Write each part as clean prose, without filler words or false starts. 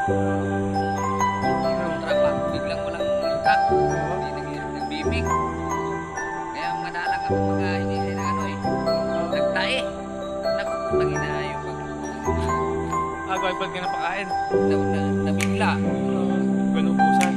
Yung truck pag biglang walang truck, hindi nagbibig. Kaya madalang ako mag-inisay ng ano eh. Nagtae. Nagina yung Ba't ka napakain? nabigla. Ganubusan.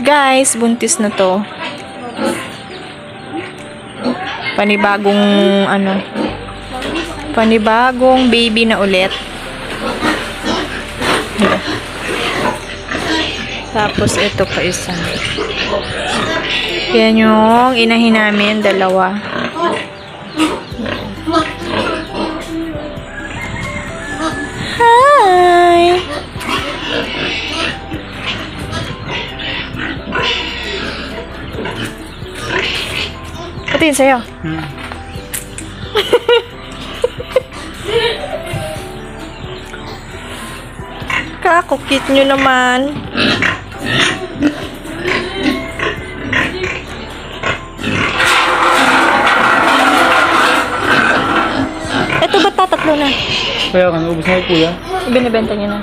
Guys, buntis na to. Panibagong baby na ulit. Tapos ito pa isa. Yan yung inahin namin, dalawa. Hi! Patingin sa'yo. Kakukit nyo naman. Ito ba't tatatlo na? Kaya ka, naubos na yung kuya. Binibenta nyo na.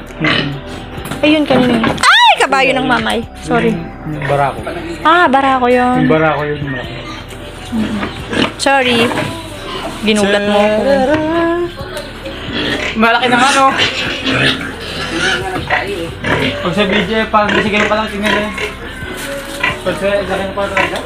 Ayun, kanina yun. Ay! Kabayo ng mamay. Sorry. Barako. Ah, barako yun. Yung barako yun. Malaki. Sorry. Ginulat mo ako. Malaki naman, oh. Pag sa video, pag nasigayon ka lang, tingnan na yun. Pag sa isakin pa talaga.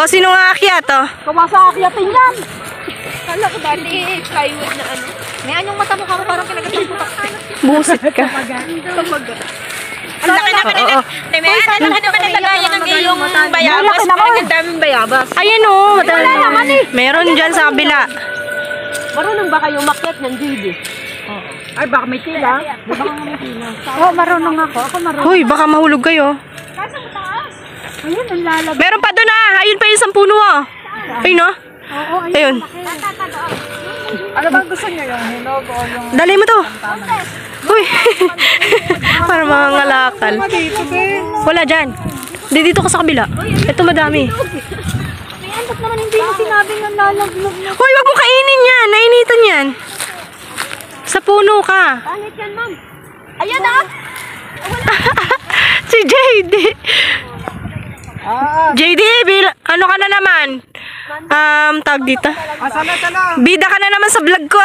sino nga akyat, oh? Kumasa akyatin yan. Kala ko dati plywood na ano. May anyong mata mo ka parang kinagating putak. Busit ka. Ang laki naman Oo. May ano naman nalagayan ng iyong bayabas. Parang ang daming bayabas. Ayan, oh. Meron dyan sa kabila. Marunong ba kayo makyat ng JD? Ay, baka may tila. Baka may tila. Oo, marunong ako. Ako marunong. Hoy, baka mahulog kayo. Kasi mataas. Ayun, ang lalag. Meron pa doon, ah. Ayun pa yung isang puno, ah. Ayun, oh. Oo, Ayun. Ano bang gusto niyo yung hinog o yung... Dali mo to. Uy. Para mga ngalakal. Wala dyan. Dito ka sa kabila. Ito madami. May antok naman hindi mo sinabing ang lalaglag na. Hoy, wag mo kainin yan. Nainitan yan. Sa puno ka. Pangit yan, ma'am. Ayan ah! Si JD. JD, ano ka na naman? Tag dito. Bida ka na naman sa vlog ko.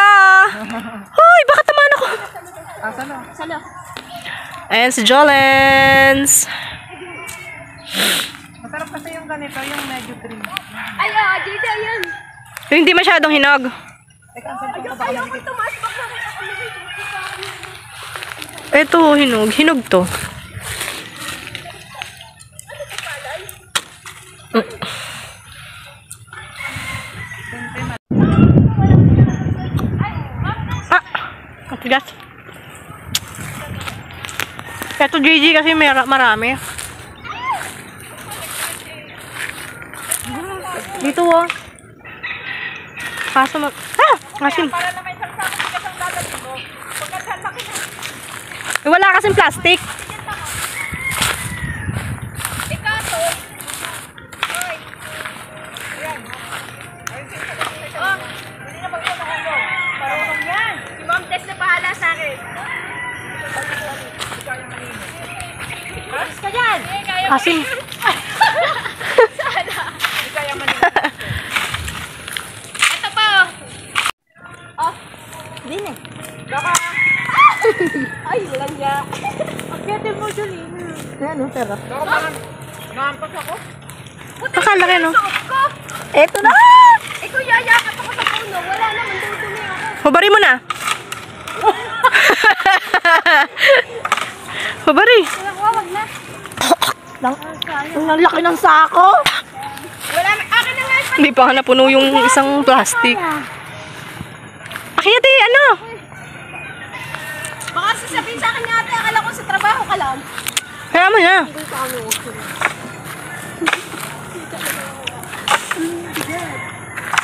Hoy, bakit naman ako? Salo. Ayan si Jolens. Masarap kasi yung ganito, yung medyo green. Ay, JD, ayan. Yung hindi masyadong hinog. Ayaw ko tumaas. Ito, hinog. Hinog to. Matigas. Ito JJ kasi marami. Dito oh. Kaso asin. Wala kasing plastic. Si Ma'am Tess na bahala sa akin. Alis ka dyan. Asin. Ito pa. Oh. Din eh. Baka. Ay, walang niya. Pagkete mo, Julie. Ano, tara. Naampas ako. Nakalaki, no? Ito na! Ikaw yayakap ako sa puno. Wala naman, dudumi ako. Hubari mo na. Hubari. Wag na. Ang laki ng sako. Wala na. Akin na nga. Hindi pa nga napuno yung isang plastic. Akyat eh, ano? Baka sasabihin sa akin ate, akala ko sa trabaho ka lang. Kaya mo na.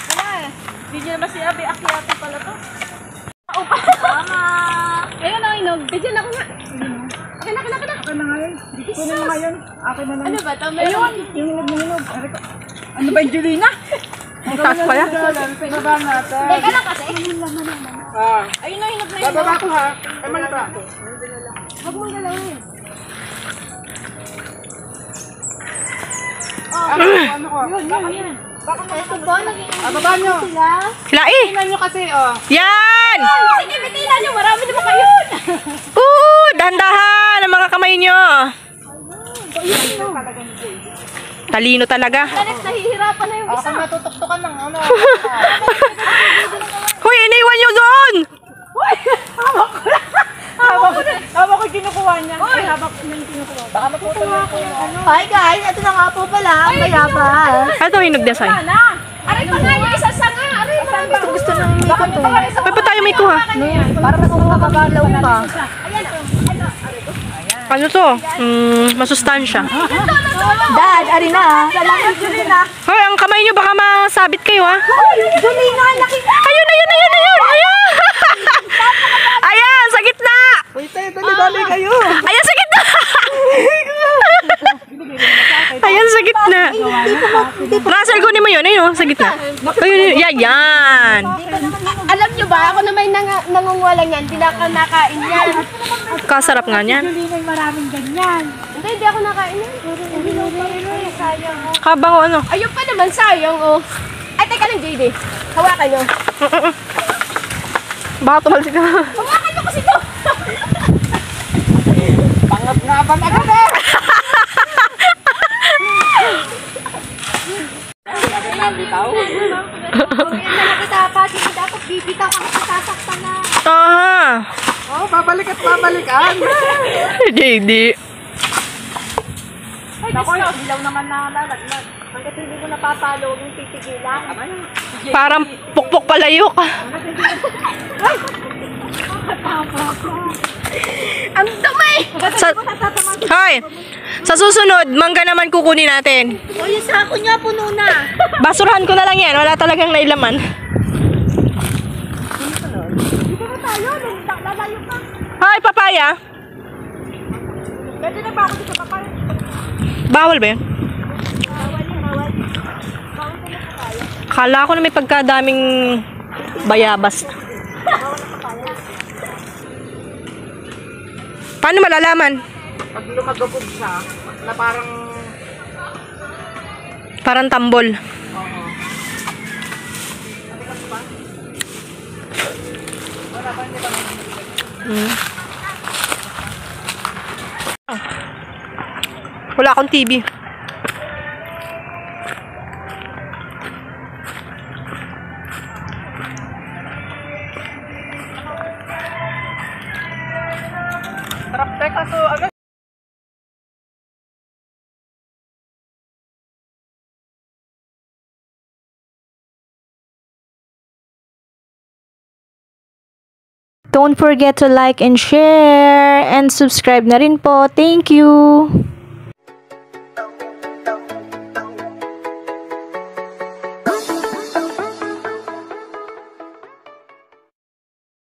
Wala eh. Hindi niya naman sinabi, akyati pala to. Tama. Ayun ang inog. Bigyan ako nga. Akin na. Akin na ngayon. Kunin mo ngayon. Akin na lang. Ano ba? Tama yun. Yung Ano ba yung Julina? Ang taas pa yan. Baba natin. Teka lang kasi. Ayun na, hinag na yun. Bababa ko ha. Ay, malaba ako. Huwag mong galawin. Ano ko? Yun. Ito ba? Baba nyo. Sila? Hilai. Tingnan nyo kasi, oh. Yan! Sige, bitilan nyo. Marami naman kayo. Dahan-dahan ang mga kamay nyo. Talino talaga. Talit, nahihirapan na yung isa. Ako natutuktukan ng ano. Hoy, iniwan nyo doon! Hawak ko kinukuha niya. Ay, hawak ko yung kinukuha. Baka maputol na po. Hi guys, ito na nga po pala. Ang mayabas. Ito, hinog design. Aray pa nga yung isa sanga. Aray, marami ko gusto ng Baka ito. May pa tayo may kuha. para mas makakagalaw ka. Ano to? Masustansya. Dad, ari na. Salamat, Julina. Hoy, ang kamay nyo baka masabit kayo ha. Julina, laki. Ayun! Ayan! Ayan, sa gitna! Wait, dali kayo. Ayan, sa gitna! Ayan, sa gitna. Russell, kunin mo yun. Ayun, sa gitna. Ayun, yan. Alam nyo ba, ako naman nangungulang yan. Hindi na ako nakain yan. Kasarap nga niyan. Hindi ako nakain yan. Sayang oh. Habang ano. Ayun pa naman, sayang oh. Ay, teka lang, JD. Hawakan nyo. Baka tumalsik ka. Hawakan nyo kasi to. Pangap nga ba agad eh? JD. Ay, Diyos ko, ilaw naman na lalaglag. Hanggat hindi mo napapalo, huwag yung titigilan. Parang pukpok palayok. Ang dumi! Sa, hoy! Sa susunod, mangga naman kukunin natin. O, yung sako niya, puno na. Basurahan ko na lang yan. Wala talagang nailaman. Dito na tayo, lalayo ka. Hoy, papaya. Pwede na ba ako dito, papaya? Bawal ba yun? Bawal yun, bawal. Bawal ko na papaya. Kala ko na may pagkadaming bayabas. Bawal na papaya. Paano malalaman? Pag lumagabog siya, na parang... Parang tambol. Wala akong TV. Teka, so ano? Don't forget to like and share and subscribe na rin po. Thank you!